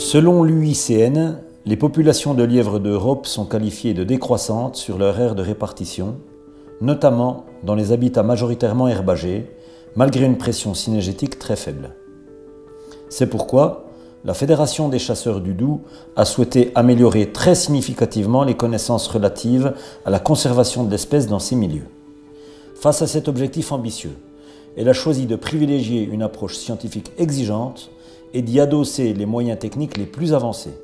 Selon l'UICN, les populations de lièvres d'Europe sont qualifiées de décroissantes sur leur aire de répartition, notamment dans les habitats majoritairement herbagés, malgré une pression cynégétique très faible. C'est pourquoi la Fédération des chasseurs du Doubs a souhaité améliorer très significativement les connaissances relatives à la conservation de l'espèce dans ces milieux. Face à cet objectif ambitieux, elle a choisi de privilégier une approche scientifique exigeante et d'y adosser les moyens techniques les plus avancés.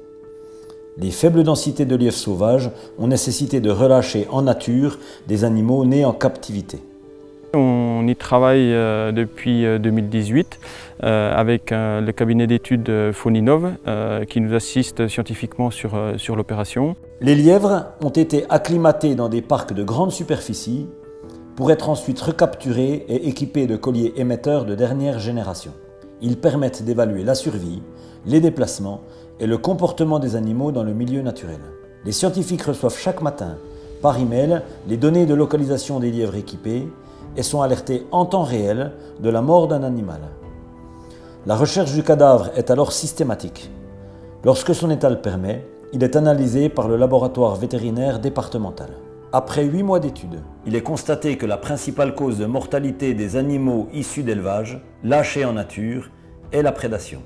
Les faibles densités de lièvres sauvages ont nécessité de relâcher en nature des animaux nés en captivité. On y travaille depuis 2018 avec le cabinet d'études Fauninov qui nous assiste scientifiquement sur l'opération. Les lièvres ont été acclimatés dans des parcs de grande superficie pour être ensuite recapturés et équipés de colliers émetteurs de dernière génération. Ils permettent d'évaluer la survie, les déplacements et le comportement des animaux dans le milieu naturel. Les scientifiques reçoivent chaque matin par email les données de localisation des lièvres équipés et sont alertés en temps réel de la mort d'un animal. La recherche du cadavre est alors systématique. Lorsque son état le permet, il est analysé par le laboratoire vétérinaire départemental. Après 8 mois d'études, il est constaté que la principale cause de mortalité des animaux issus d'élevage, lâchés en nature, est la prédation.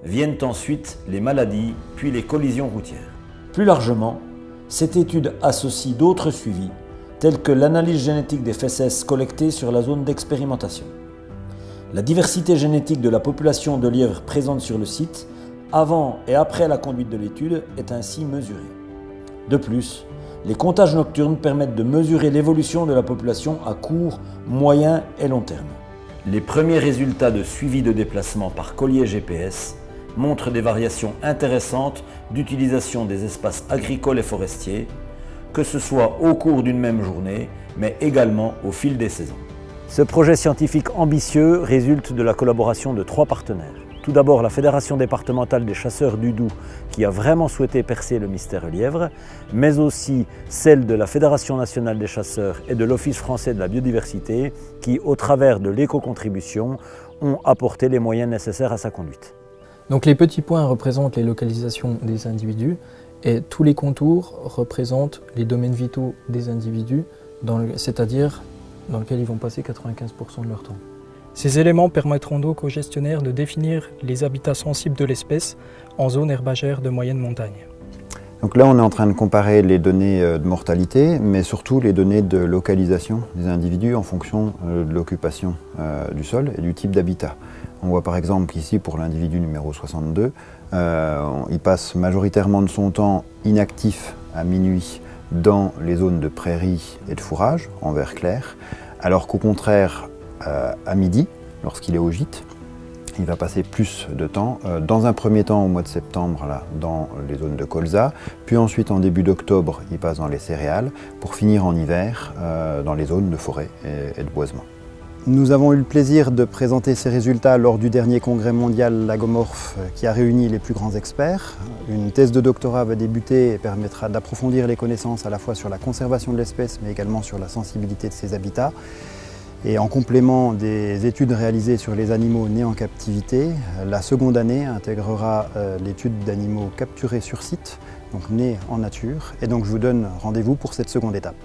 Viennent ensuite les maladies, puis les collisions routières. Plus largement, cette étude associe d'autres suivis, tels que l'analyse génétique des fesses collectées sur la zone d'expérimentation. La diversité génétique de la population de lièvres présente sur le site, avant et après la conduite de l'étude, est ainsi mesurée. De plus, les comptages nocturnes permettent de mesurer l'évolution de la population à court, moyen et long terme. Les premiers résultats de suivi de déplacement par collier GPS montrent des variations intéressantes d'utilisation des espaces agricoles et forestiers, que ce soit au cours d'une même journée, mais également au fil des saisons. Ce projet scientifique ambitieux résulte de la collaboration de 3 partenaires. Tout d'abord, la Fédération départementale des chasseurs du Doubs, qui a vraiment souhaité percer le mystère lièvre, mais aussi celle de la Fédération nationale des chasseurs et de l'Office français de la biodiversité, qui, au travers de l'éco-contribution, ont apporté les moyens nécessaires à sa conduite. Donc les petits points représentent les localisations des individus et tous les contours représentent les domaines vitaux des individus, c'est-à-dire dans lesquels ils vont passer 95% de leur temps. Ces éléments permettront donc aux gestionnaires de définir les habitats sensibles de l'espèce en zone herbagère de moyenne montagne. Donc là, on est en train de comparer les données de mortalité, mais surtout les données de localisation des individus en fonction de l'occupation du sol et du type d'habitat. On voit par exemple qu'ici, pour l'individu numéro 62, il passe majoritairement de son temps inactif à minuit dans les zones de prairies et de fourrage, en vert clair, alors qu'au contraire, à midi, lorsqu'il est au gîte, il va passer plus de temps, dans un premier temps au mois de septembre là, dans les zones de colza, puis ensuite en début d'octobre il passe dans les céréales, pour finir en hiver dans les zones de forêt et de boisement. Nous avons eu le plaisir de présenter ces résultats lors du dernier congrès mondial Lagomorphe qui a réuni les plus grands experts. Une thèse de doctorat va débuter et permettra d'approfondir les connaissances à la fois sur la conservation de l'espèce mais également sur la sensibilité de ses habitats. Et en complément des études réalisées sur les animaux nés en captivité, la seconde année intégrera l'étude d'animaux capturés sur site, donc nés en nature. Et donc je vous donne rendez-vous pour cette seconde étape.